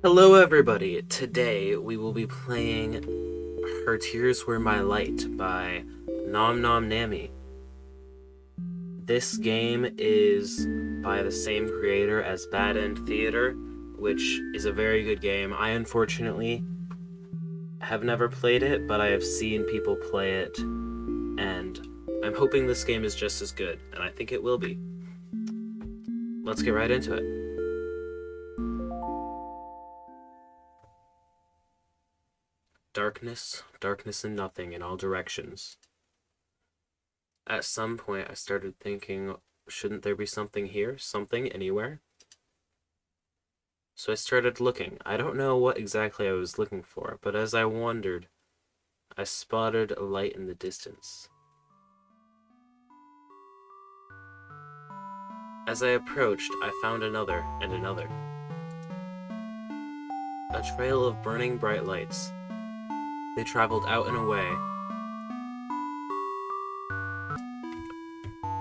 Hello, everybody. Today we will be playing Her Tears Were My Light by Nom Nom Nami. This game is by the same creator as Bad End Theater, which is a very good game. I unfortunately have never played it, but I have seen people play it, and I'm hoping this game is just as good, and I think it will be. Let's get right into it. Darkness, darkness and nothing in all directions. At some point, I started thinking, shouldn't there be something here? Something anywhere? So I started looking. I don't know what exactly I was looking for, but as I wandered, I spotted a light in the distance. As I approached, I found another and another. A trail of burning bright lights. They traveled out and away.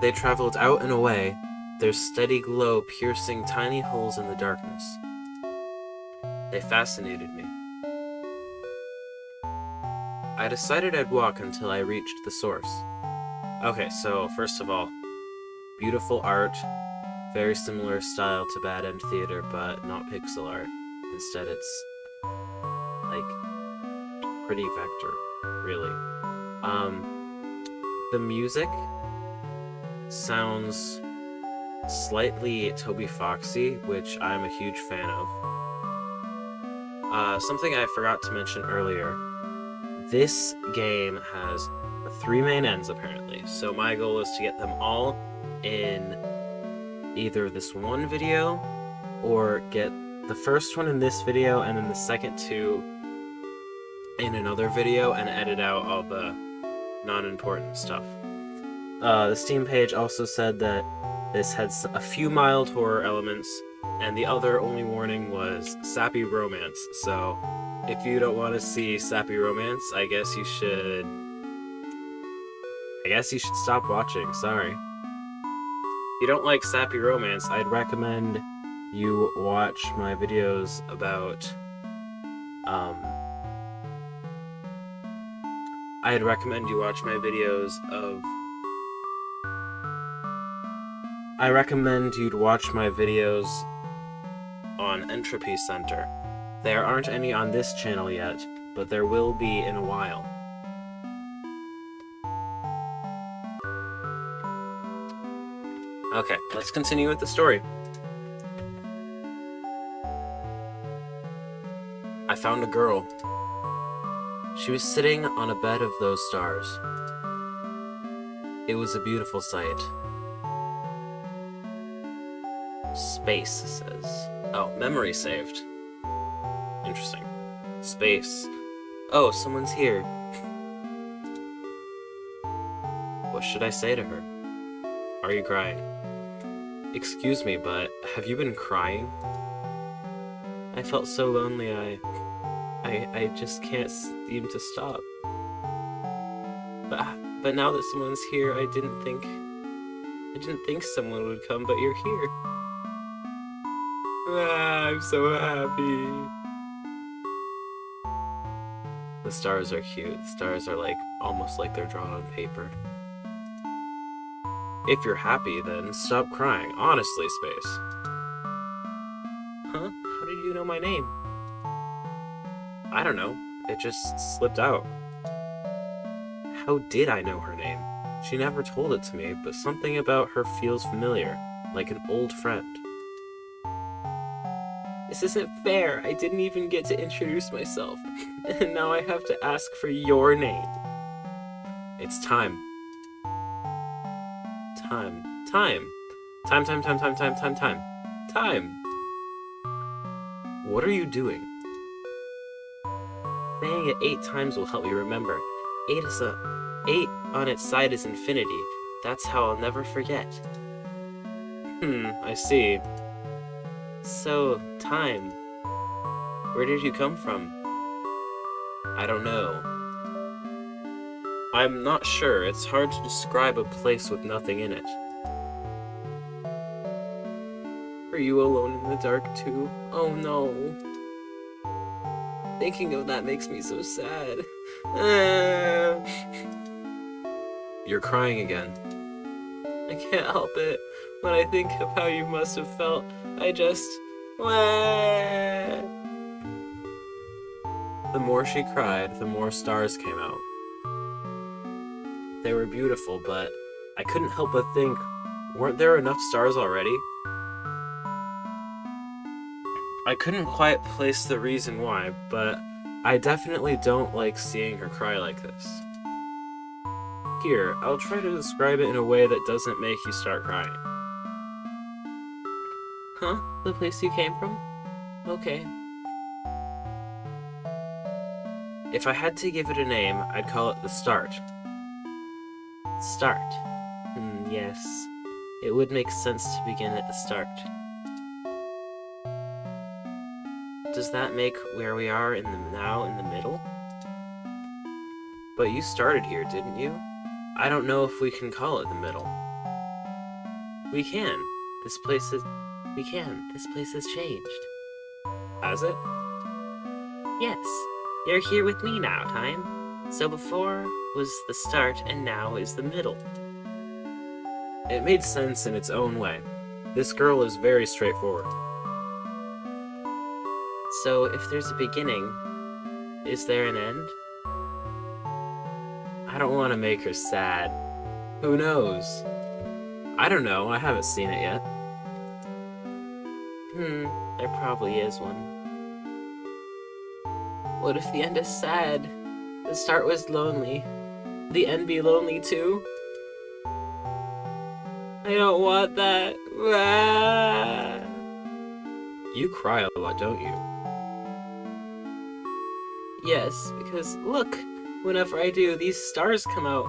They traveled out and away, their steady glow piercing tiny holes in the darkness. They fascinated me. I decided I'd walk until I reached the source. Okay, so first of all, beautiful art, very similar style to Bad End Theater, but not pixel art. Instead, it's like pretty vector, really. The music sounds slightly Toby Foxy, which I'm a huge fan of. Something I forgot to mention earlier. This game has 3 main ends, apparently. So my goal is to get them all in either this one video, or get the first one in this video, and then the second two in another video, and edit out all the non-important stuff. The Steam page also said that this had a few mild horror elements, and the other only warning was sappy romance. So if you don't want to see sappy romance, I guess you should stop watching. Sorry. If you don't like sappy romance, I'd recommend you watch my videos about I'd recommend you watch my videos of I recommend you'd watch my videos on Entropy Center. There aren't any on this channel yet, but there will be in a while. Okay, let's continue with the story. I found a girl. She was sitting on a bed of those stars. It was a beautiful sight. Space says. Oh, memory saved. Interesting. Space. Oh, someone's here. What should I say to her? Are you crying? Excuse me, but have you been crying? I felt so lonely, I just can't seem to stop. But now that someone's here, I didn't think someone would come, but you're here. I'm so happy. The stars are cute. The stars are almost like they're drawn on paper. If you're happy, then stop crying. Honestly, Space. Huh? How did you know my name? I don't know. It just slipped out. How did I know her name? She never told it to me, but something about her feels familiar, like an old friend. This isn't fair. I didn't even get to introduce myself. And now I have to ask for your name. It's time. Time. Time. Time, time, time, time, time, time, time. Time. What are you doing? Saying it 8 times will help me remember. 8 on its side is infinity. That's how I'll never forget. I see. So, time. Where did you come from? I don't know. I'm not sure. It's hard to describe a place with nothing in it. Are you alone in the dark too? Oh no. Thinking of that makes me so sad. You're crying again. I can't help it. When I think of how you must have felt, I just... The more she cried, the more stars came out. They were beautiful, but I couldn't help but think, weren't there enough stars already? I couldn't quite place the reason why, but I definitely don't like seeing her cry like this. Here, I'll try to describe it in a way that doesn't make you start crying. Huh? The place you came from? Okay. If I had to give it a name, I'd call it the Start. Start. Yes. It would make sense to begin at the start. Does that make where we are now in the middle? But you started here, didn't you? I don't know if we can call it the middle. We can. This place has changed. Has it? Yes. You're here with me now, Time. So before was the start and now is the middle. It made sense in its own way. This girl is very straightforward. So if there's a beginning, is there an end? I don't want to make her sad. Who knows? I don't know, I haven't seen it yet. There probably is one. What if the end is sad? The start was lonely. The end be lonely too? I don't want that. You cry a lot, don't you? Yes, because look, whenever I do, these stars come out.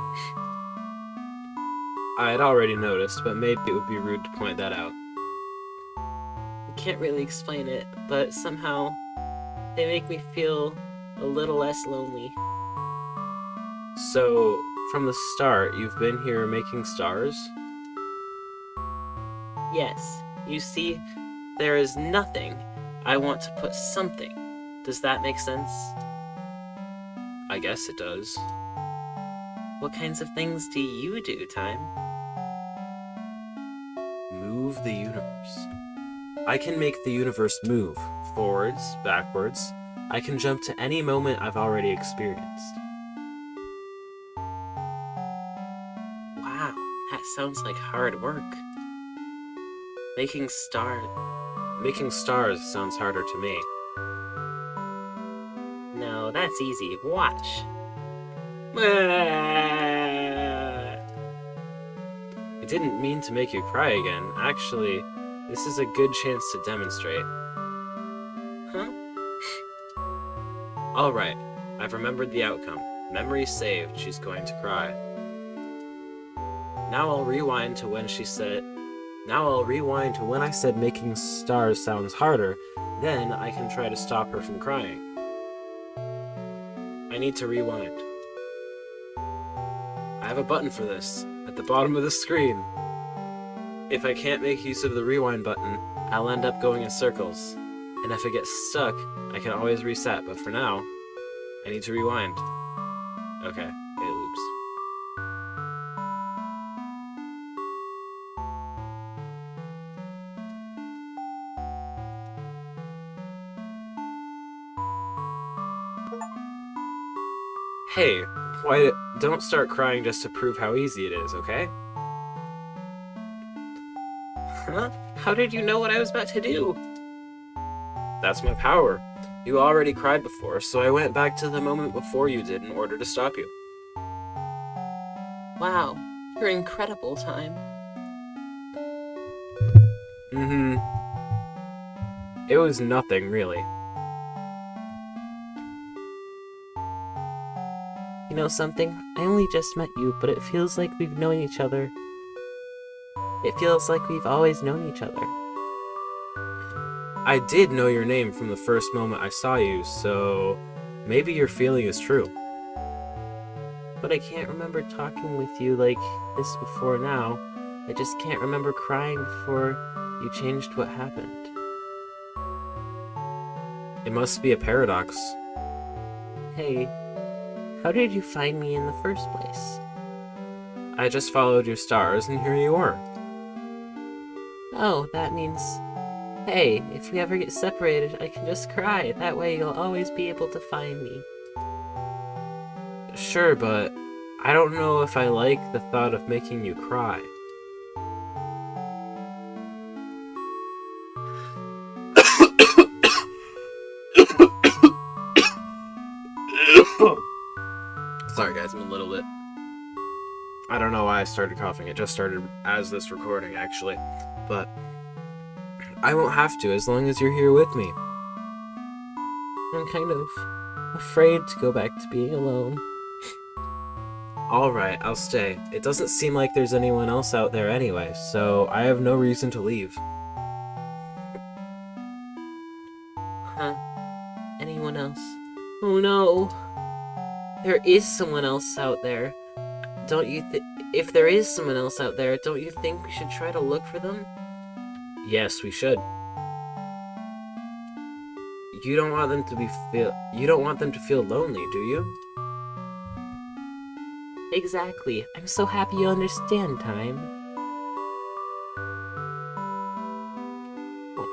I had already noticed, but maybe it would be rude to point that out. I can't really explain it, but somehow they make me feel a little less lonely. So, from the start, you've been here making stars? Yes. You see, there is nothing. I want to put something. Does that make sense? I guess it does. What kinds of things do you do, Time? Move the universe. I can make the universe move, forwards, backwards. I can jump to any moment I've already experienced. Wow, that sounds like hard work. Making stars sounds harder to me. No, that's easy. Watch. I didn't mean to make you cry again. Actually, this is a good chance to demonstrate. Huh? Alright, I've remembered the outcome. Memory saved, she's going to cry. Now I'll rewind to when I said making stars sounds harder, then I can try to stop her from crying. I need to rewind. I have a button for this, at the bottom of the screen. If I can't make use of the rewind button, I'll end up going in circles. And if I get stuck, I can always reset, but for now, I need to rewind. Okay, it loops. Hey, don't start crying just to prove how easy it is, okay? Huh? How did you know what I was about to do? That's my power. You already cried before, so I went back to the moment before you did in order to stop you. Wow, you're incredible, Time. It was nothing, really. You know something? I only just met you, but it feels like we've known each other. It feels like we've always known each other. I did know your name from the first moment I saw you, so maybe your feeling is true. But I can't remember talking with you like this before now. I just can't remember crying before you changed what happened. It must be a paradox. Hey, how did you find me in the first place? I just followed your stars, and here you are. Oh, that means... Hey, if we ever get separated, I can just cry. That way you'll always be able to find me. Sure, but I don't know if I like the thought of making you cry. Sorry guys, I'm a little bit... I don't know why I started coughing. It just started as this recording, actually. But I won't have to as long as you're here with me. I'm kind of afraid to go back to being alone. Alright, I'll stay. It doesn't seem like there's anyone else out there anyway, so I have no reason to leave. Huh? Anyone else? Oh no! There is someone else out there. Don't you if there is someone else out there, don't you think we should try to look for them? Yes, we should. You don't want them to feel lonely, do you? Exactly. I'm so happy you understand, Time. Oh.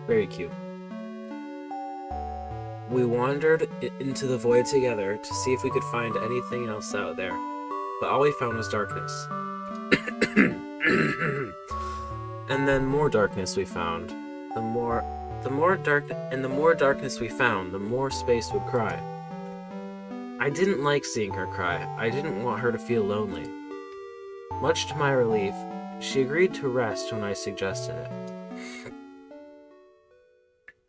Very cute. We wandered into the void together to see if we could find anything else out there, but all we found was darkness. And then more darkness we found. The more darkness we found, the more Space would cry. I didn't like seeing her cry. I didn't want her to feel lonely. Much to my relief, she agreed to rest when I suggested it.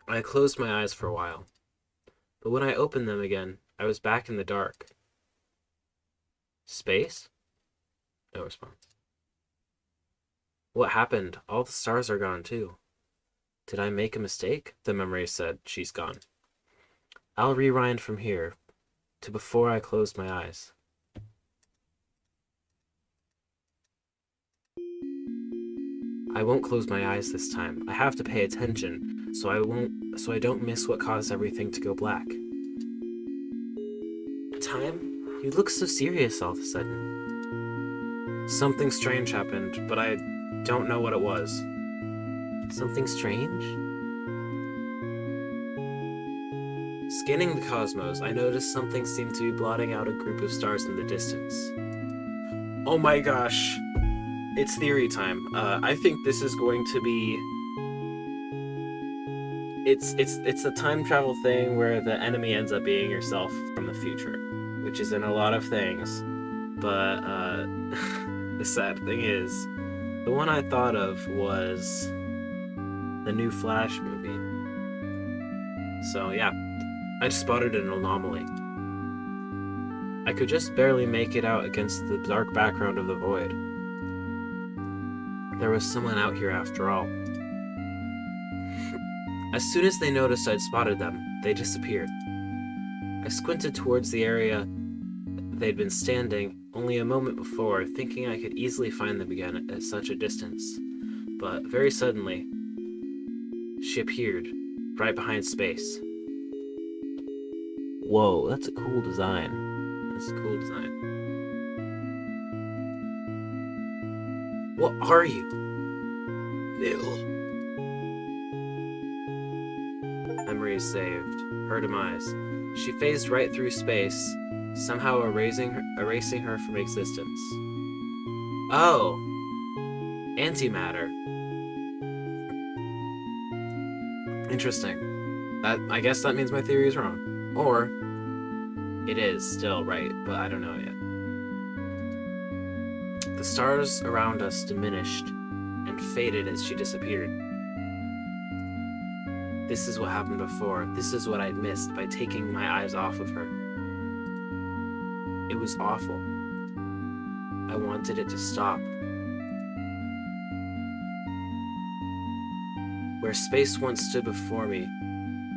I closed my eyes for a while. But when I opened them again, I was back in the dark. Space? No response. What happened? All the stars are gone too. Did I make a mistake? The memory said. She's gone. I'll rewind from here to before I closed my eyes. I won't close my eyes this time. I have to pay attention, so I don't miss what caused everything to go black. Time? You look so serious all of a sudden. Something strange happened, but I don't know what it was. Something strange? Scanning the cosmos, I noticed something seemed to be blotting out a group of stars in the distance. Oh my gosh! It's theory time. I think this is going to be... It's a time travel thing where the enemy ends up being yourself from the future, which is in a lot of things. But the sad thing is, the one I thought of was the new Flash movie. So yeah, I spotted an anomaly. I could just barely make it out against the dark background of the void. There was someone out here after all. As soon as they noticed I'd spotted them, they disappeared. I squinted towards the area they'd been standing only a moment before, thinking I could easily find them again at such a distance. But very suddenly, she appeared, right behind Space. Whoa, that's a cool design. That's a cool design. What are you? Nil. Memory is saved. Her demise. She phased right through Space, somehow erasing her from existence. Oh! Antimatter. Interesting. I guess that means my theory is wrong. Or, it is still right, but I don't know yet. The stars around us diminished and faded as she disappeared. This is what happened before. This is what I'd missed by taking my eyes off of her. It was awful. I wanted it to stop. Where Space once stood before me,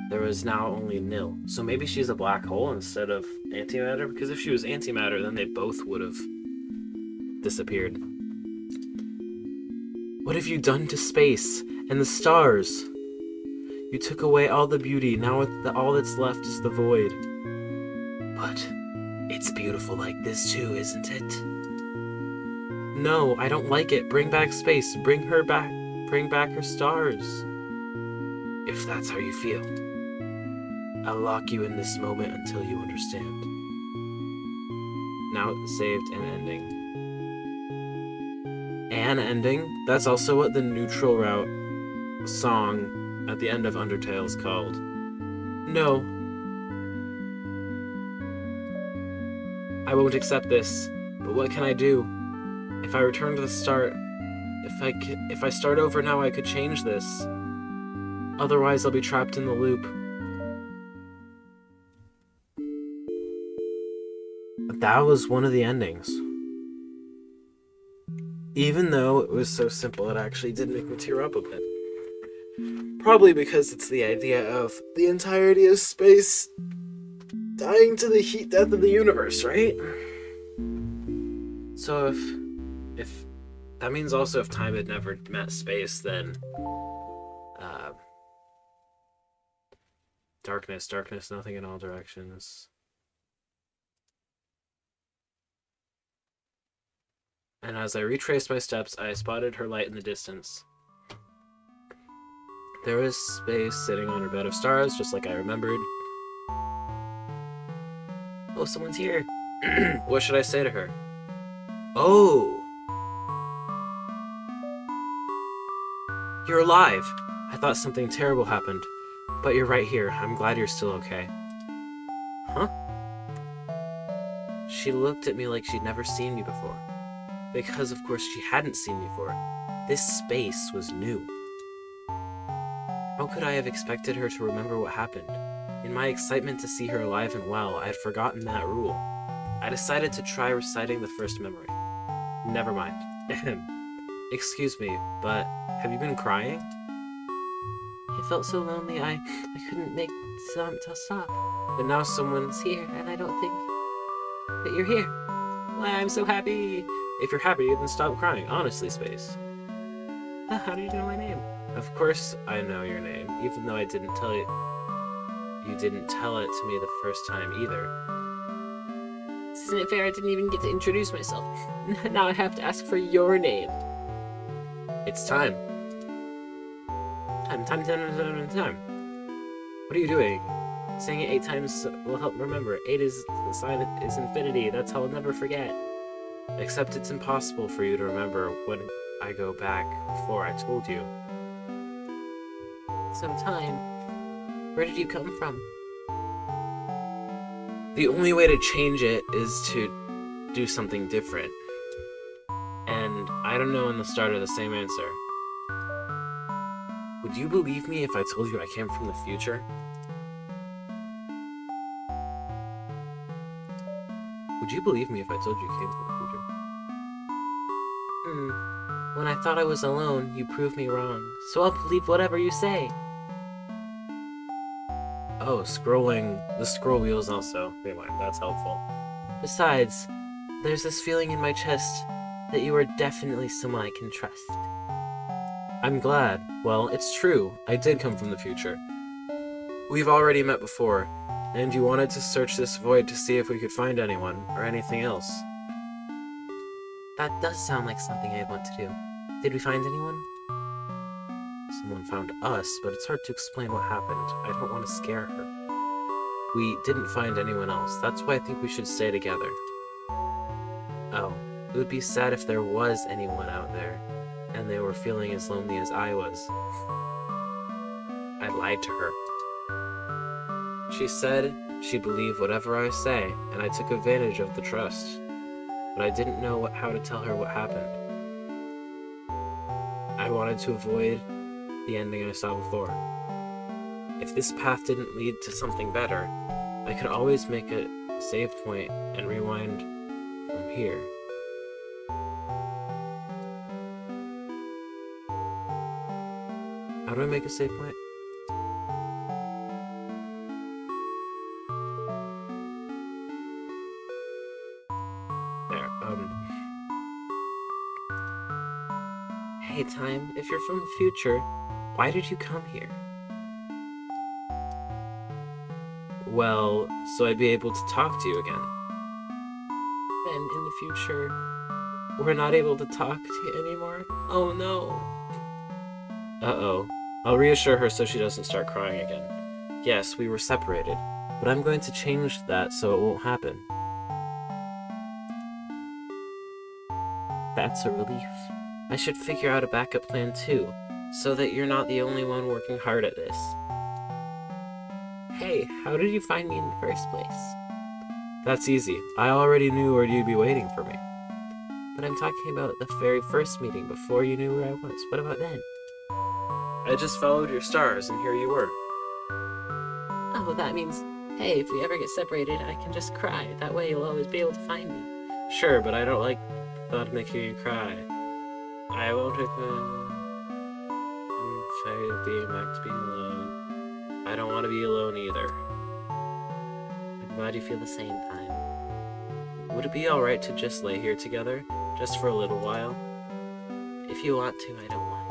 there was now only nil. So maybe she's a black hole instead of antimatter? Because if she was antimatter, then they both would have disappeared. What have you done to Space and the stars? You took away all the beauty, now all that's left is the void. But it's beautiful like this too, isn't it? No, I don't like it. Bring back space. Bring her back. Bring back her stars. If that's how you feel. I'll lock you in this moment until you understand. Now saved and ending. An ending? That's also what the neutral route song at the end of Undertale is called. No. I won't accept this, but what can I do? If I return to the start, if I start over now, I could change this. Otherwise, I'll be trapped in the loop. That was one of the endings. Even though it was so simple, it actually did make me tear up a bit. Probably because it's the idea of the entirety of space dying to the heat death of the universe, right? So if that means also if time had never met space, then darkness, nothing in all directions. And as I retraced my steps, I spotted her light in the distance. There was space sitting on her bed of stars, just like I remembered. Oh, someone's here. What should I say to her? Oh! You're alive! I thought something terrible happened. But you're right here. I'm glad you're still okay. Huh? She looked at me like she'd never seen me before. Because, of course, she hadn't seen me before. This space was new. How could I have expected her to remember what happened? In my excitement to see her alive and well, I had forgotten that rule. I decided to try reciting the first memory. Never mind. Excuse me, but have you been crying? I felt so lonely, I couldn't make to stop. But now someone's here, and I don't think that you're here. Why, I'm so happy. If you're happy, then stop crying. Honestly, Space. How do you know my name? Of course I know your name, even though I didn't tell you. You didn't tell it to me the first time either. Isn't it fair? I didn't even get to introduce myself. Now I have to ask for your name. It's time. Time. What are you doing? Saying it 8 times will help remember. 8 is the sign is infinity. That's how I'll never forget. Except it's impossible for you to remember when I go back before I told you. Some time. Where did you come from? The only way to change it is to do something different. And I don't know in the start of the same answer. Would you believe me if I told you I came from the future? Would you believe me if I told you you came from the future? When I thought I was alone, you proved me wrong. So I'll believe whatever you say. Oh, scrolling the scroll wheels also. That's helpful. Besides, there's this feeling in my chest that you are definitely someone I can trust. I'm glad. Well, it's true. I did come from the future. We've already met before, and you wanted to search this void to see if we could find anyone, or anything else. That does sound like something I'd want to do. Did we find anyone? Someone found us, but it's hard to explain what happened. I don't want to scare her. We didn't find anyone else. That's why I think we should stay together. Oh, it would be sad if there was anyone out there, and they were feeling as lonely as I was. I lied to her. She said she'd believe whatever I say, and I took advantage of the trust. But I didn't know how to tell her what happened. I wanted to avoid the ending I saw before. If this path didn't lead to something better, I could always make a save point and rewind from here. How do I make a save point? There, Hey, Time, if you're from the future, why did you come here? Well, so I'd be able to talk to you again. And in the future, we're not able to talk to you anymore? Oh no. Uh-oh. I'll reassure her so she doesn't start crying again. Yes, we were separated, but I'm going to change that so it won't happen. That's a relief. I should figure out a backup plan too, so that you're not the only one working hard at this. Hey, how did you find me in the first place? That's easy. I already knew where you'd be waiting for me. But I'm talking about the very first meeting before you knew where I was. What about then? I just followed your stars and here you were. Oh, that means, hey, if we ever get separated, I can just cry. That way you'll always be able to find me. Sure, but I don't like the thought of making you cry. I won't I'm afraid of being back to being alone. I don't want to be alone either. I'm glad you feel the same, Time. Would it be alright to just lay here together? Just for a little while? If you want to, I don't mind.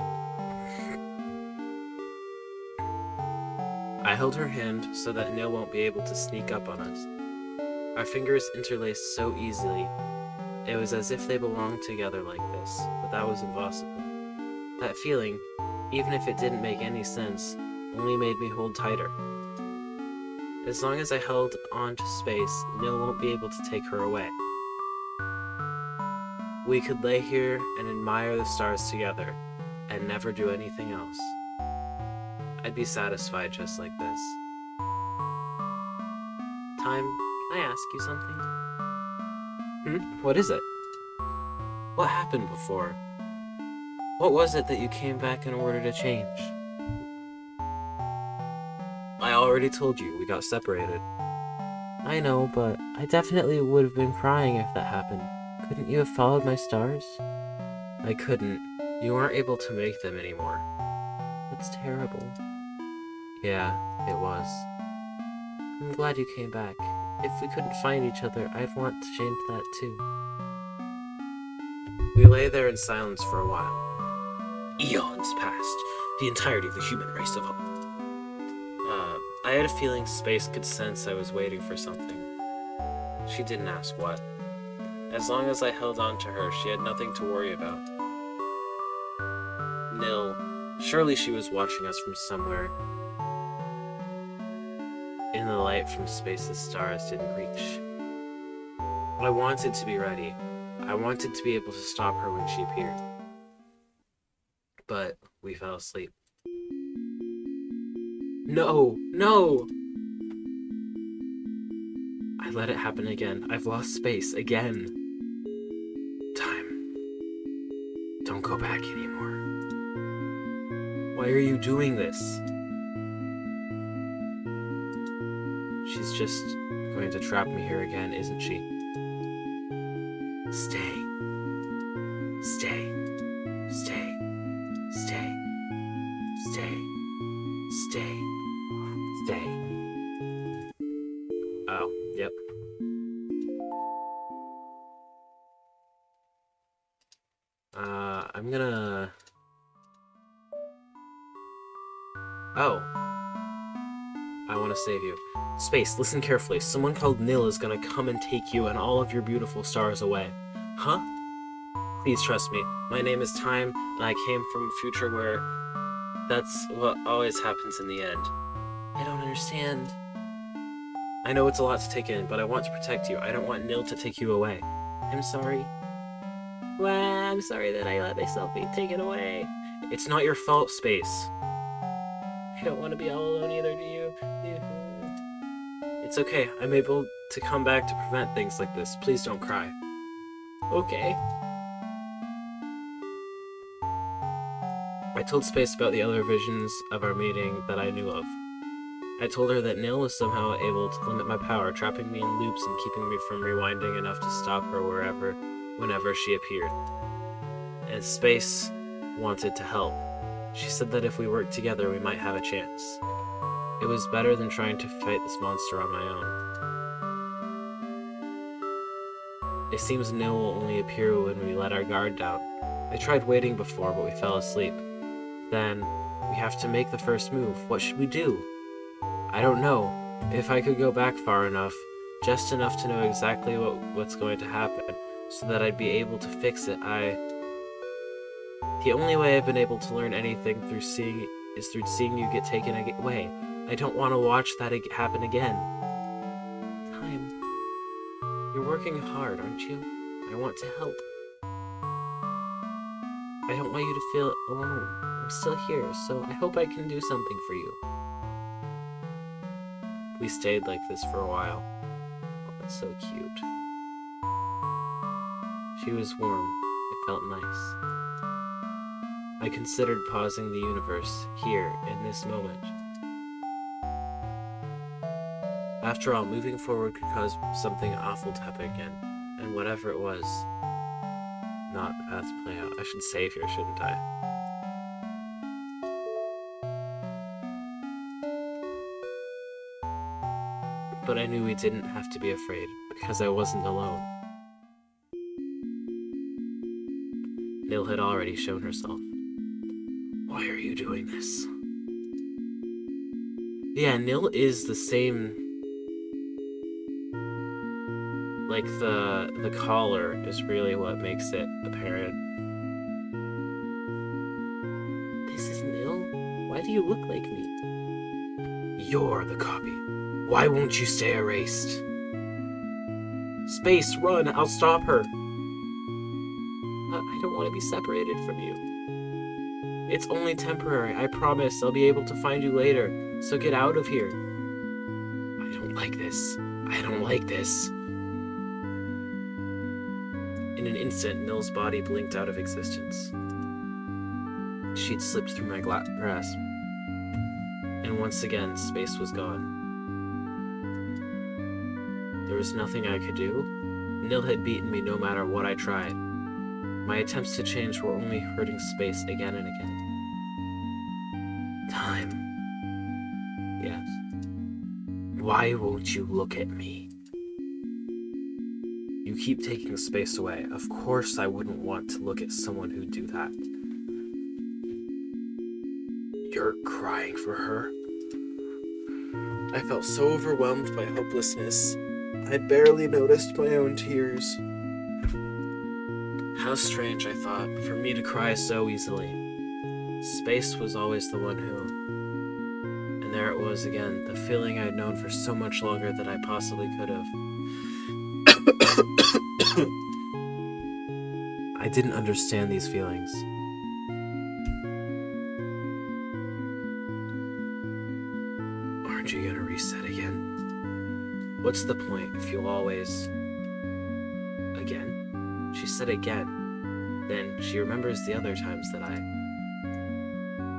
I held her hand so that Nil won't be able to sneak up on us. Our fingers interlaced so easily. It was as if they belonged together like this, but that was impossible. That feeling, even if it didn't make any sense, only made me hold tighter. As long as I held on to space, Nil won't be able to take her away. We could lay here and admire the stars together, and never do anything else. I'd be satisfied just like this. Time, can I ask you something? What is it? What happened before? What was it that you came back in order to change? I already told you, we got separated. I know, but I definitely would have been crying if that happened. Couldn't you have followed my stars? I couldn't. You weren't able to make them anymore. That's terrible. Yeah, it was. I'm glad you came back. If we couldn't find each other, I'd want to change that too. We lay there in silence for a while. Eons passed. The entirety of the human race evolved. I had a feeling Space could sense I was waiting for something. She didn't ask what. As long as I held on to her, she had nothing to worry about. Nil, surely she was watching us from somewhere. In the light from Space's stars didn't reach. I wanted to be ready. I wanted to be able to stop her when she appeared. But we fell asleep. No! No! I let it happen again. I've lost Space again. Time. Don't go back anymore. Why are you doing this? She's just going to trap me here again, isn't she? Stay. Stay. Stay. Stay. Stay. Stay. Stay. Oh, yep. I'm gonna... Oh. I want to save you. Space, listen carefully. Someone called Nil is gonna come and take you and all of your beautiful stars away. Huh? Please trust me. My name is Time, and I came from a future where that's what always happens in the end. I don't understand. I know it's a lot to take in, but I want to protect you. I don't want Nil to take you away. I'm sorry. Well, I'm sorry that I let myself be taken away. It's not your fault, Space. I don't want to be all alone either, do you? It's okay. I'm able to come back to prevent things like this. Please don't cry. Okay. I told Space about the other visions of our meeting that I knew of. I told her that Nil was somehow able to limit my power, trapping me in loops and keeping me from rewinding enough to stop her whenever she appeared. And Space wanted to help. She said that if we worked together, we might have a chance. It was better than trying to fight this monster on my own. It seems Nil will only appear when we let our guard down. I tried waiting before, but we fell asleep. Then, we have to make the first move. What should we do? I don't know. If I could go back far enough, just enough to know exactly what's going to happen, so that I'd be able to fix it, The only way I've been able to learn anything through seeing you get taken away. I don't want to watch that happen again. Time. You're working hard, aren't you? I want to help. I don't want you to feel alone. I'm still here, so I hope I can do something for you. We stayed like this for a while. Oh, that's so cute. She was warm. It felt nice. I considered pausing the universe here in this moment. After all, moving forward could cause something awful to happen again, and whatever it was, not the path to play out. I should save here, shouldn't I? But I knew we didn't have to be afraid, because I wasn't alone. Nil had already shown herself. Why are you doing this? Yeah, Nil is the same. Like, the collar is really what makes it apparent. This is Nil? Why do you look like me? You're the copy. Why won't you stay erased? Space, run! I'll stop her! I don't want to be separated from you. It's only temporary, I promise. I'll be able to find you later, so get out of here. I don't like this. I don't like this. In an instant, Nil's body blinked out of existence. She'd slipped through my grasp. And once again, space was gone. There was nothing I could do. Nil had beaten me no matter what I tried. My attempts to change were only hurting space again and again. Time. Yes. Why won't you look at me? You keep taking space away. Of course I wouldn't want to look at someone who'd do that. You're crying for her? I felt so overwhelmed by hopelessness. I barely noticed my own tears. How strange, I thought, for me to cry so easily. Space was always the one who... And there it was again, the feeling I'd known for so much longer than I possibly could have. I didn't understand these feelings. Aren't you gonna reset again? What's the point if you'll always... Again? She said again. Then she remembers the other times that I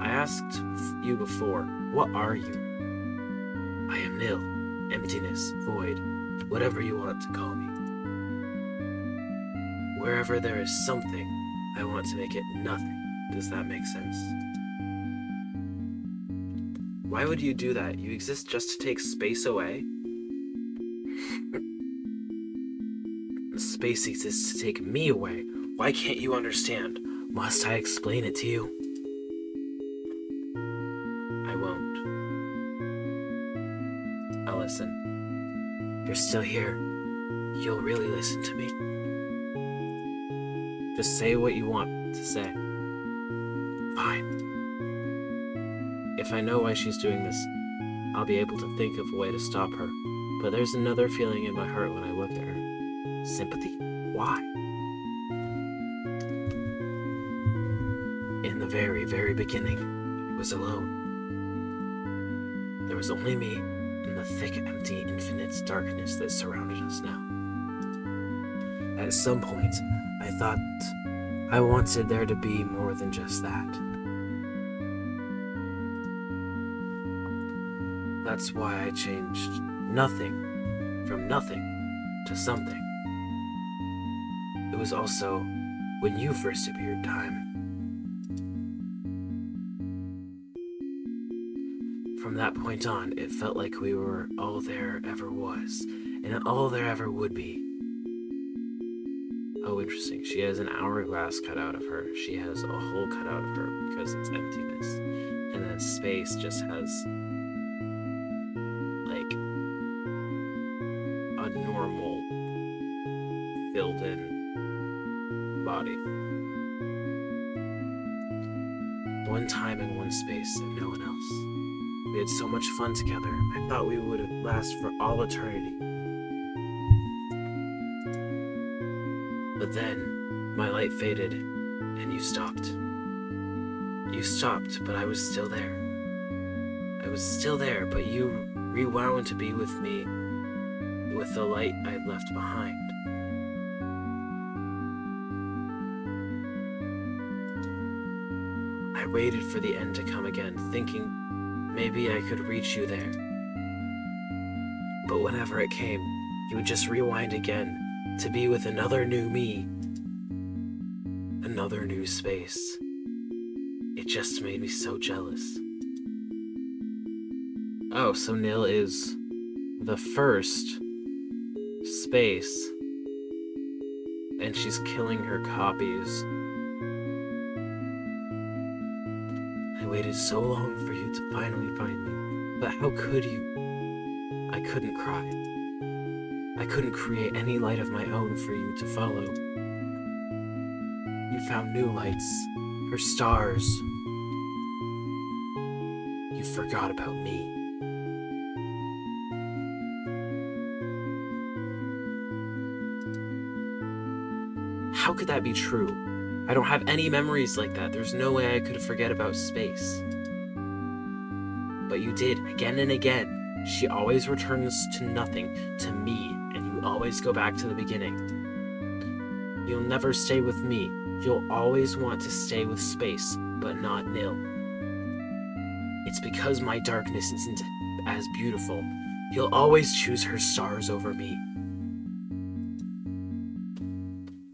asked you before, what are you? I am nil, emptiness, void, whatever you want to call me. Wherever there is something, I want to make it nothing. Does that make sense? Why would you do that? You exist just to take space away? Space exists to take me away. Why can't you understand? Must I explain it to you? I won't. I'll listen. You're still here. You'll really listen to me. Just say what you want to say. Fine. If I know why she's doing this, I'll be able to think of a way to stop her. But there's another feeling in my heart when I look at her. Sympathy? Why? In the very, very beginning, I was alone. There was only me and the thick, empty, infinite darkness that surrounded us now. At some point, I thought I wanted there to be more than just that. That's why I changed nothing from nothing to something. It was also when you first appeared, Time. From that point on, it felt like we were all there ever was, and all there ever would be. Oh, interesting. She has an hourglass cut out of her. She has a hole cut out of her because it's emptiness. And then space just has, like, a normal, filled-in body. One time in one space and no one else. We had so much fun together. I thought we would last for all eternity. But then, my light faded, and you stopped. You stopped, but I was still there. I was still there, but you rewound to be with me with the light I'd left behind. I waited for the end to come again, thinking maybe I could reach you there. But whenever it came, you would just rewind again to be with another new me. Another new space. It just made me so jealous. Oh, so Nil is the first space, and she's killing her copies. I waited so long for you to finally find me, but how could you? I couldn't cry. I couldn't create any light of my own for you to follow. You found new lights, for stars. You forgot about me. How could that be true? I don't have any memories like that. There's no way I could forget about space. But you did, again and again. She always returns to nothing, to me, and you always go back to the beginning. You'll never stay with me. You'll always want to stay with space, but not Nil. It's because my darkness isn't as beautiful. You'll always choose her stars over me.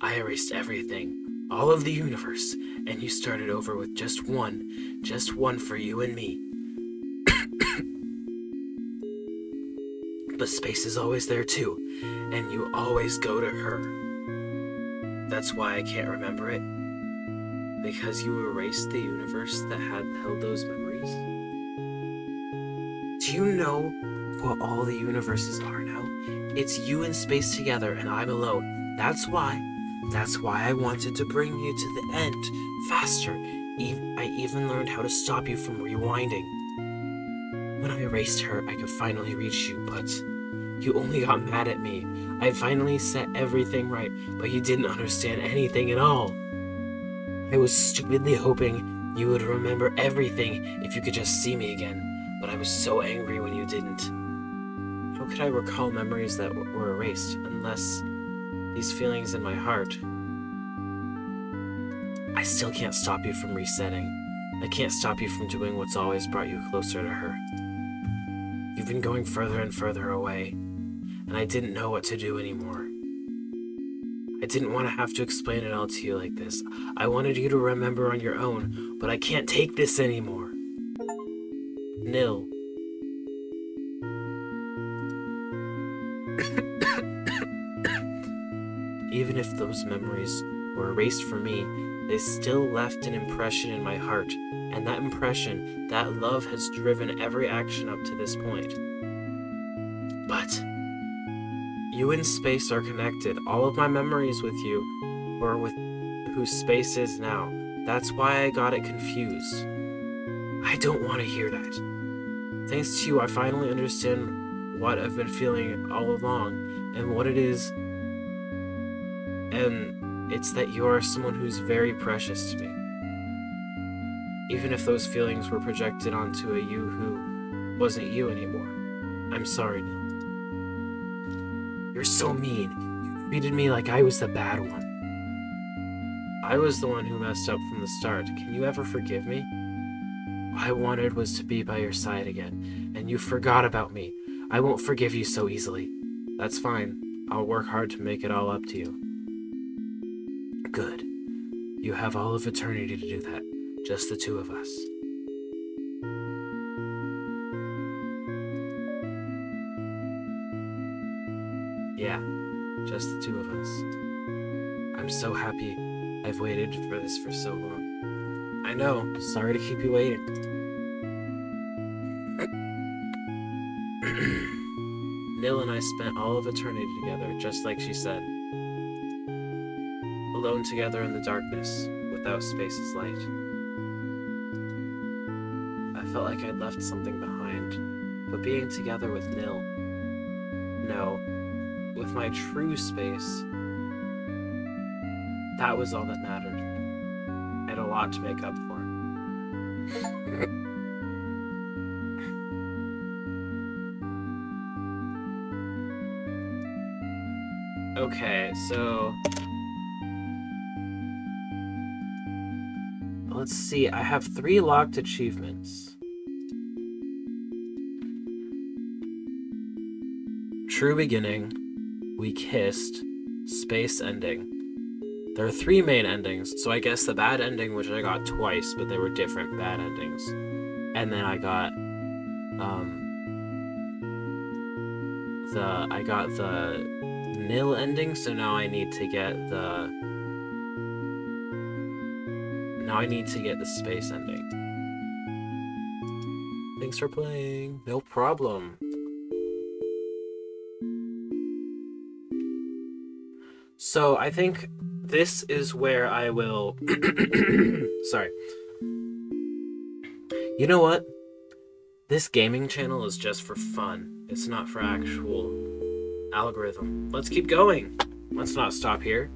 I erased everything, all of the universe, and you started over with just one for you and me. But space is always there too, and you always go to her. That's why I can't remember it. Because you erased the universe that had held those memories. Do you know what all the universes are now? It's you and space together, and I'm alone. That's why I wanted to bring you to the end faster. I even learned how to stop you from rewinding. When I erased her, I could finally reach you, but you only got mad at me. I finally set everything right, but you didn't understand anything at all. I was stupidly hoping you would remember everything if you could just see me again, but I was so angry when you didn't. How could I recall memories that were erased unless these feelings in my heart? I still can't stop you from resetting. I can't stop you from doing what's always brought you closer to her. You've been going further and further away, and I didn't know what to do anymore. I didn't want to have to explain it all to you like this. I wanted you to remember on your own, but I can't take this anymore. Nil. Even if those memories were erased for me, they still left an impression in my heart, and that impression, that love has driven every action up to this point. But you and space are connected. All of my memories with you were with who space is now. That's why I got it confused. I don't want to hear that. Thanks to you, I finally understand what I've been feeling all along and what it is. And it's that you are someone who's very precious to me. Even if those feelings were projected onto a you who wasn't you anymore. I'm sorry, Nil. You're so mean. You treated me like I was the bad one. I was the one who messed up from the start. Can you ever forgive me? All I wanted was to be by your side again, and you forgot about me. I won't forgive you so easily. That's fine. I'll work hard to make it all up to you. Good. You have all of eternity to do that. Just the two of us. Yeah, just the two of us. I'm so happy I've waited for this for so long. I know, sorry to keep you waiting. Nil and I spent all of eternity together, just like she said. Alone together in the darkness, without space's light. I felt like I'd left something behind, but being together with Nil, no, with my true space, that was all that mattered. I had a lot to make up for. Okay, so let's see. I have 3 locked achievements. True beginning, we kissed, space ending. There are 3 main endings, so I guess the bad ending, which I got twice, but they were different bad endings. And then I got the Nil ending, so now I need to get the space ending. Thanks for playing. No problem. So I think this is where I will sorry. You know what? This gaming channel is just for fun. It's not for actual algorithm. Let's keep going. Let's not stop here.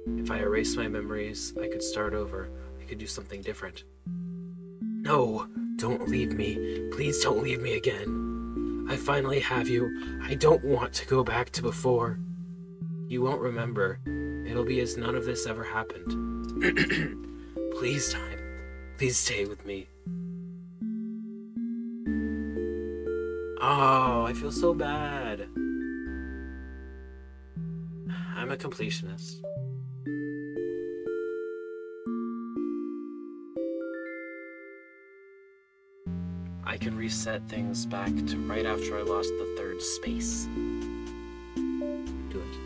If I erase my memories, I could start over. I could do something different. No, don't leave me. Please don't leave me again. I finally have you. I don't want to go back to before. You won't remember. It'll be as none of this ever happened. Please, time. Please stay with me. Oh, I feel so bad. I'm a completionist. I can reset things back to right after I lost the 3rd space. Do it.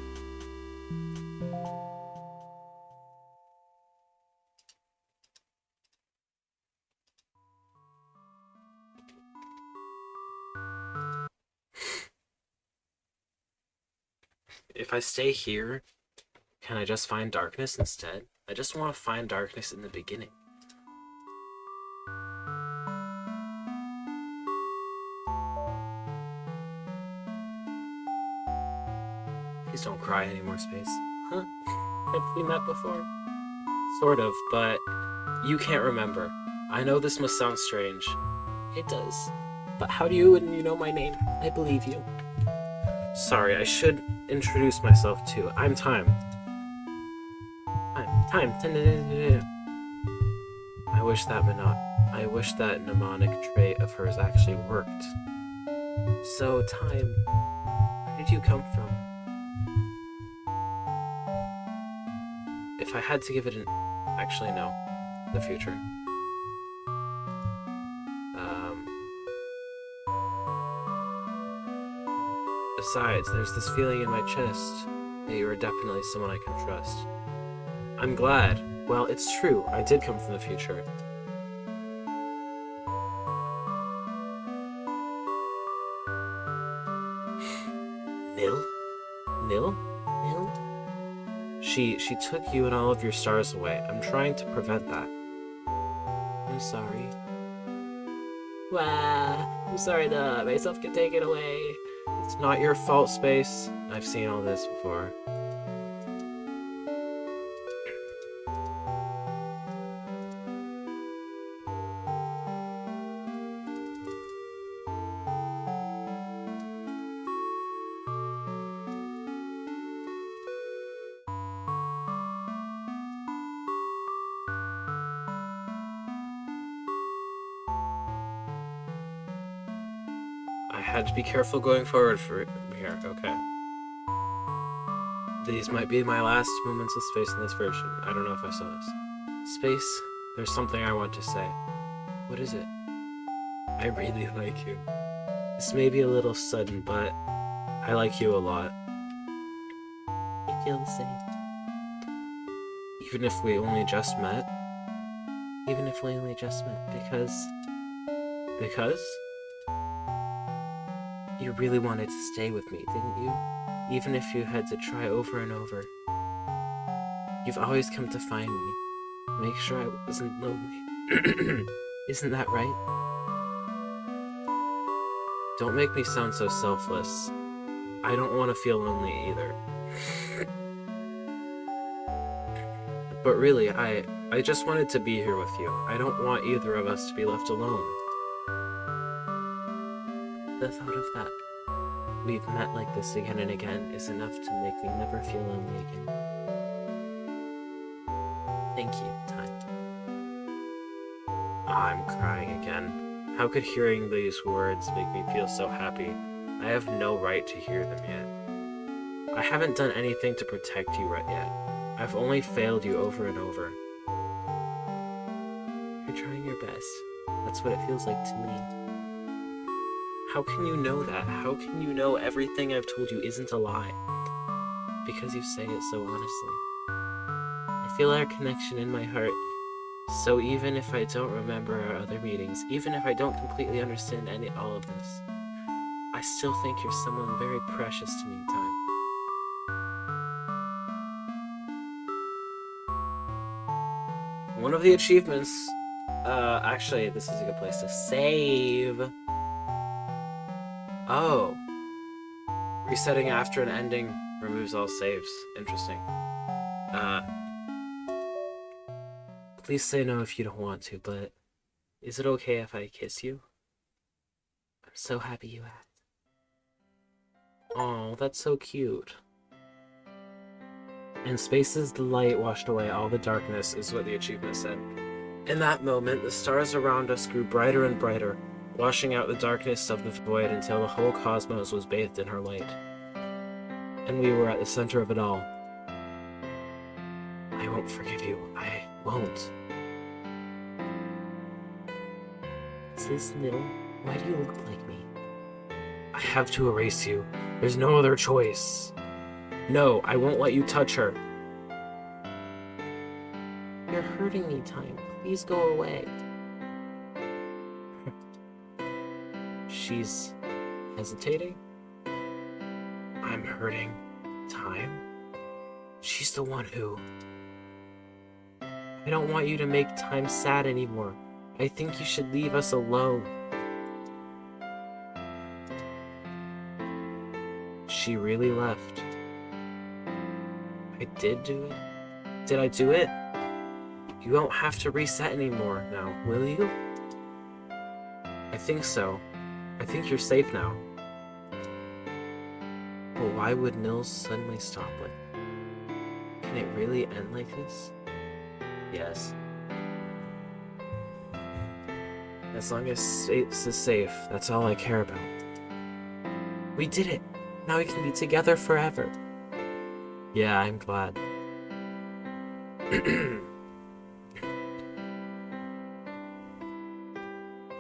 If I stay here, can I just find darkness instead? I just want to find darkness in the beginning. Please don't cry anymore, Space. Huh? Have we met before? Sort of, but you can't remember. I know this must sound strange. It does. But how do you when you know my name? I believe you. Sorry, I should introduce myself too. I'm Time. Time. I wish that mnemonic trait of hers actually worked. So, Time, where did you come from? If I had to give it actually, no. The future. Besides, there's this feeling in my chest that you are definitely someone I can trust. I'm glad. Well, it's true. I did come from the future. Nil? Nil? She took you and all of your stars away. I'm trying to prevent that. I'm sorry. Wow, I'm sorry that myself can take it away. It's not your fault, Space. I've seen all this before. I had to be careful going forward for here, okay. These might be my last moments of Space in this version. I don't know if I saw this. Space, there's something I want to say. What is it? I really like you. This may be a little sudden, but I like you a lot. I feel the same. Even if we only just met? Even if we only just met, because Because? You really wanted to stay with me, didn't you? Even if you had to try over and over. You've always come to find me. Make sure I wasn't lonely. Isn't that right? Don't make me sound so selfless. I don't want to feel lonely either. But really, I just wanted to be here with you. I don't want either of us to be left alone. The thought of that we've met like this again and again is enough to make me never feel lonely again. Thank you, time. I'm crying again. How could hearing these words make me feel so happy? I have no right to hear them yet. I haven't done anything to protect you right yet. I've only failed you over and over. You're trying your best. That's what it feels like to me. How can you know that? How can you know everything I've told you isn't a lie? Because you say it so honestly. I feel our connection in my heart, so even if I don't remember our other meetings, even if I don't completely understand all of this, I still think you're someone very precious to me, Time. One of the achievements, actually, this is a good place to save. Oh. Resetting after an ending removes all saves. Interesting. Please say no if you don't want to, but is it okay if I kiss you? I'm so happy you asked. Oh, that's so cute. In spaces, the light washed away all the darkness, is what the achievement said. In that moment, the stars around us grew brighter and brighter, washing out the darkness of the void until the whole cosmos was bathed in her light. And we were at the center of it all. I won't forgive you. I won't. Is this Nil? Why do you look like me? I have to erase you. There's no other choice. No, I won't let you touch her. You're hurting me, Time. Please go away. She's hesitating. I'm hurting Time. She's the one who... I don't want you to make Time sad anymore. I think you should leave us alone. She really left. I did do it? Did I do it? You won't have to reset anymore now, will you? I think so. I think you're safe now. But why would Nils suddenly stop like that? Can it really end like this? Yes. As long as Ace is safe, that's all I care about. We did it! Now we can be together forever. Yeah, I'm glad.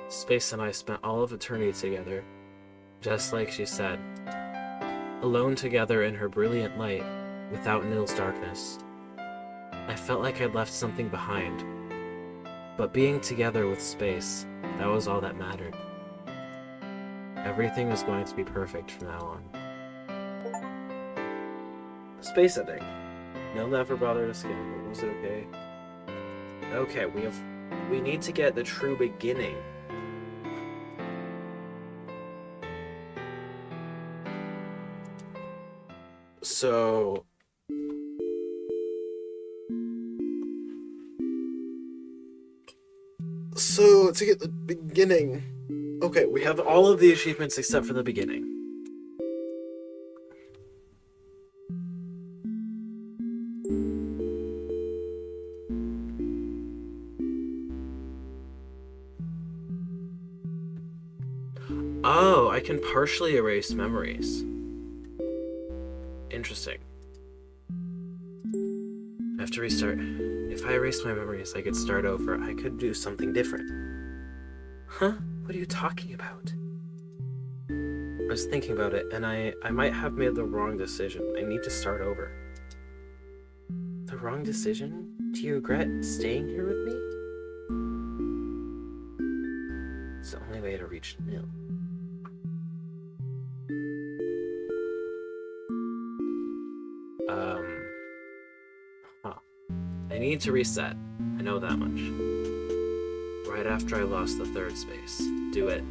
Space and I spent all of eternity together, just like she said. Alone together in her brilliant light, without Nil's darkness. I felt like I'd left something behind. But being together with Space, that was all that mattered. Everything was going to be perfect from now on. Space ending. Nil never bothered us again, but was it okay? Okay, we need to get the true beginning. So to get the beginning. Okay, we have all of the achievements except for the beginning. Oh, I can partially erase memories. Interesting. I have to restart. If I erase my memories, I could start over. I could do something different. Huh? What are you talking about? I was thinking about it, and I might have made the wrong decision. I need to start over. The wrong decision? Do you regret staying here with me? It's the only way to reach nil. Huh. I need to reset. I know that much. Right after I lost the third space. Do it.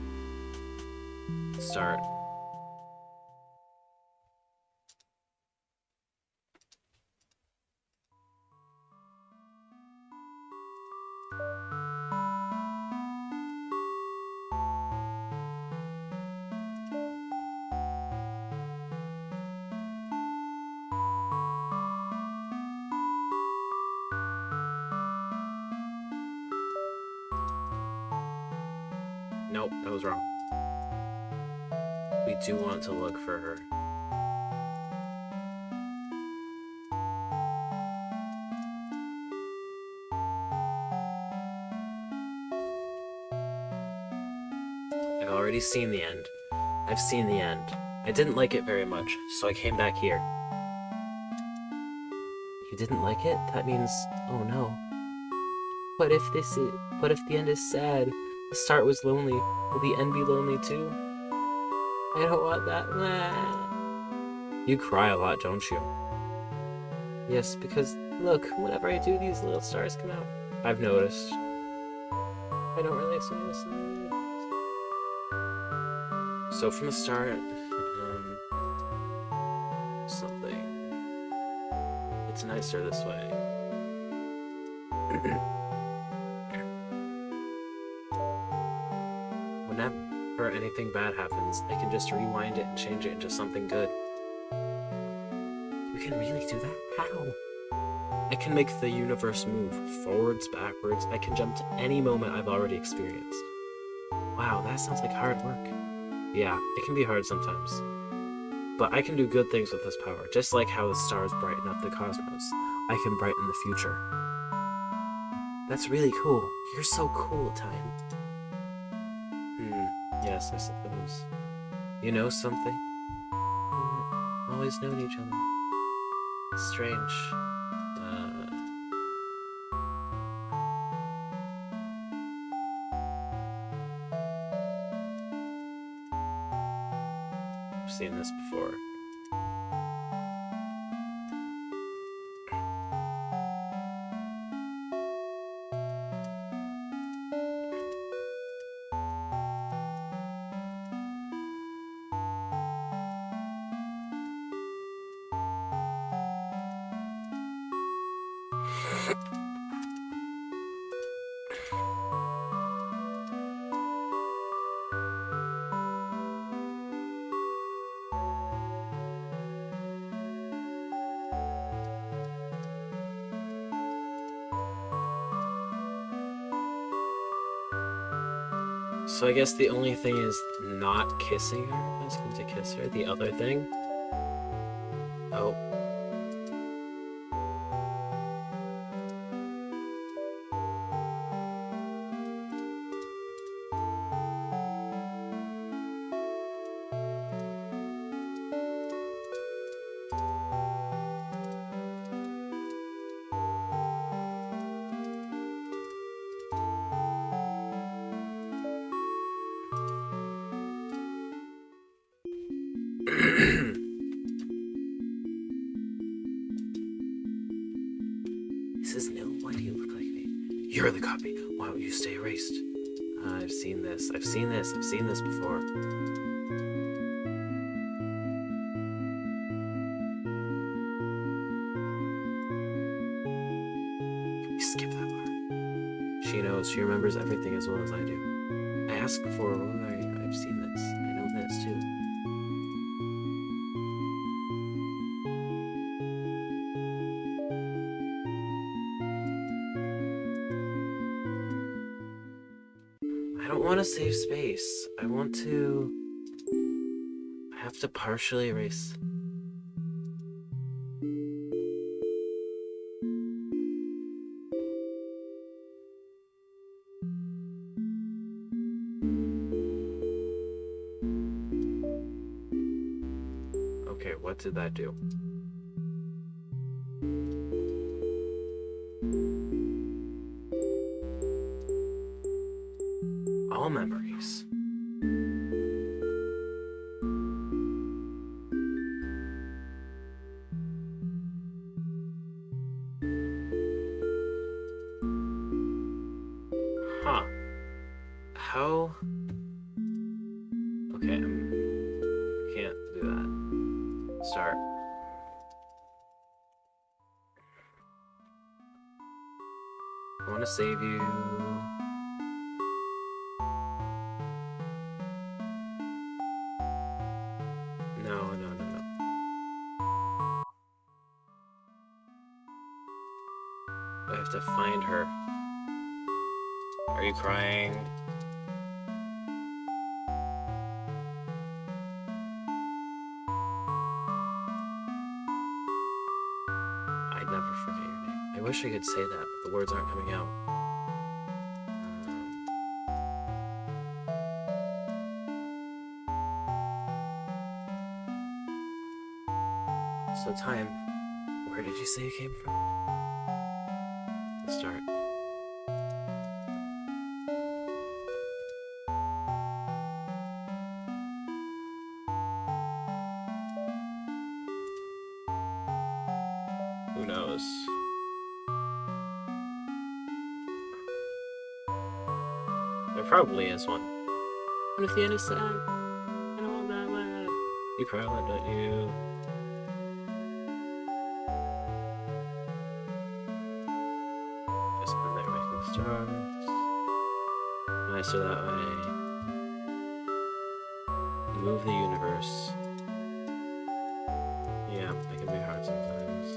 Start. Nope, that was wrong. We do want to look for her. I've already seen the end. I've seen the end. I didn't like it very much, so I came back here. You didn't like it? That means, oh no. What if the end is sad? The start was lonely. Will the end be lonely too? I don't want that. You cry a lot, don't you? Yes, because look, whenever I do, these little stars come out. I've noticed. I don't really notice. So from the start, something. It's nicer this way. Whenever anything bad happens, I can just rewind it and change it into something good. You can really do that? How? I can make the universe move forwards, backwards. I can jump to any moment I've already experienced. Wow, that sounds like hard work. Yeah, it can be hard sometimes. But I can do good things with this power, just like how the stars brighten up the cosmos. I can brighten the future. That's really cool. You're so cool, Time. Yes, I suppose. You know something? We've always known each other. Strange. I've seen this before. So I guess the only thing is not kissing her, asking to kiss her. The other thing? Oh. This is Nil. Why do you look like me? You're the copy. Why don't you stay erased? I've seen this. I've seen this. I've seen this before. Can we skip that part? She knows. She remembers everything as well as I do. I asked before, where are you? I've seen this. I know this too. I don't want to save space. I have to partially erase. Okay, what did that do? all memories. Huh. How? Okay, I can't do that. Start. I want to save you. No. I have to find her. Are you crying? I'd never forget your name. I wish I could say that, but the words aren't coming out. So time, where did you say you came from? Let's start. Who knows? There probably is one. What if the end is sad? I don't want that one. You cry a lot, don't you? Just been there making stars. Nicer that way. Move the universe. Yeah, it can be hard sometimes.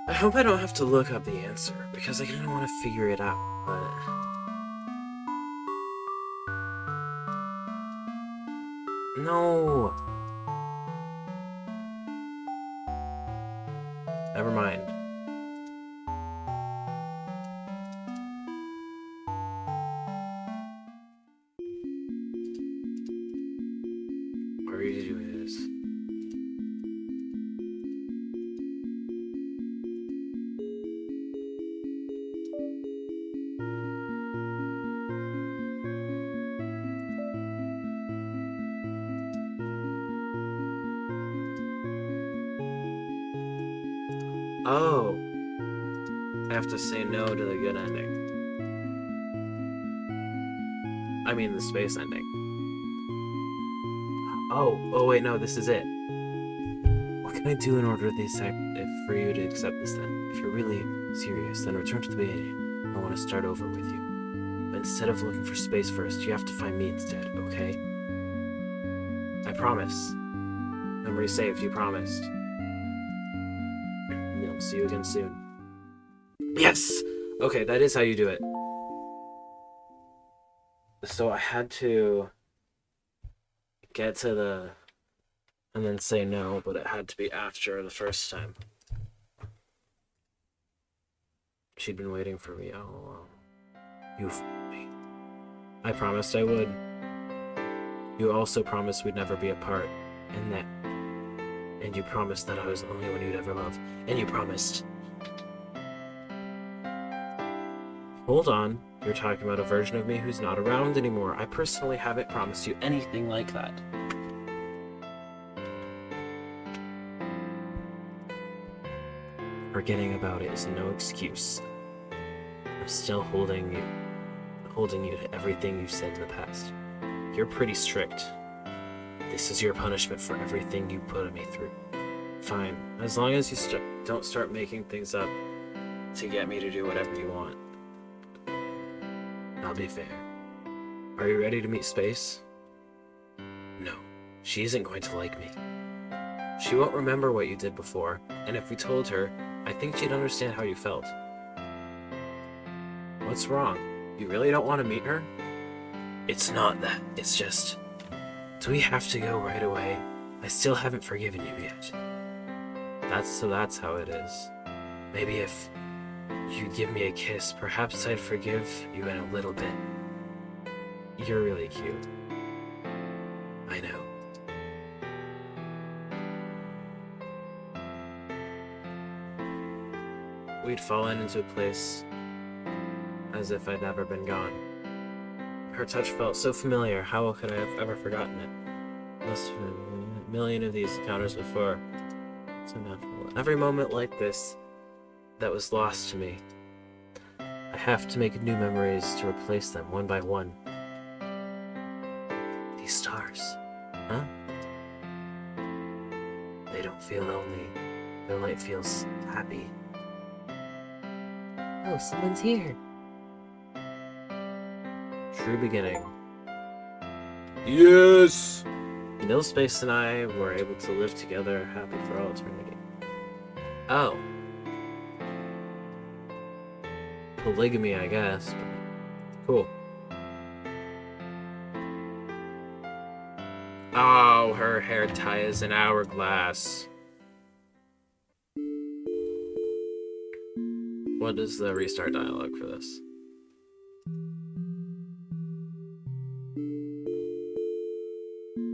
I hope I don't have to look up the answer, because I kind of want to figure it out, but... No! Never mind. Why are you doing this? Oh. I have to say no to the good ending. I mean the space ending. Oh wait, no, this is it. What can I do in order for you to accept this then? If you're really serious, then return to the beginning. I want to start over with you. But instead of looking for space first, you have to find me instead, okay? I promise. Memory saved, you promised. I'll see you again soon. Yes! Okay, that is how you do it. So I had to get to the... and then say no, but it had to be after the first time. She'd been waiting for me all along. You fooled me. I promised I would. You also promised we'd never be apart, and you promised that I was the only one you'd ever love, and you promised. Hold on, you're talking about a version of me who's not around anymore. I personally haven't promised you anything like that. Forgetting about it is no excuse. I'm still holding you to everything you've said in the past. You're pretty strict. This is your punishment for everything you put me through. Fine, as long as you don't start making things up to get me to do whatever you want. I'll be fair. Are you ready to meet Space? No, she isn't going to like me. She won't remember what you did before, and if we told her, I think she'd understand how you felt. What's wrong? You really don't want to meet her? It's not that. It's just... Do we have to go right away? I still haven't forgiven you yet. That's how it is. Maybe if you'd give me a kiss, perhaps I'd forgive you in a little bit. You're really cute. I know. We'd fallen into a place as if I'd never been gone. Her touch felt so familiar. How could I have ever forgotten it? Must have been a million of these encounters before. So natural. Every moment like this that was lost to me. I have to make new memories to replace them one by one. These stars, huh? They don't feel lonely. Their light feels happy. Oh, someone's here. True beginning. Yes! No Space and I were able to live together happy for all eternity. Oh. Polygamy, I guess. But cool. Oh, her hair tie is an hourglass. What is the restart dialogue for this?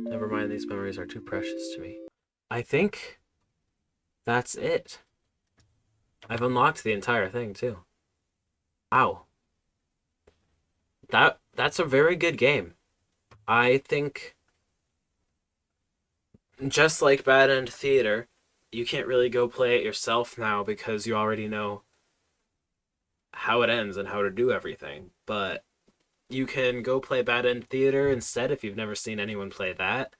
Never mind, these memories are too precious to me. I think that's it. I've unlocked the entire thing, too. Wow. That's a very good game. I think, just like Bad End Theater, you can't really go play it yourself now because you already know how it ends and how to do everything. But you can go play Bad End Theater instead if you've never seen anyone play that.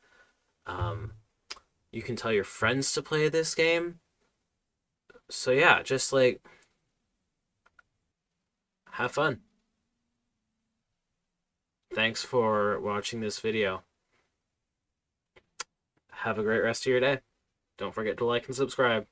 You can tell your friends to play this game. So yeah, just like, have fun. Thanks for watching this video. Have a great rest of your day. Don't forget to like and subscribe.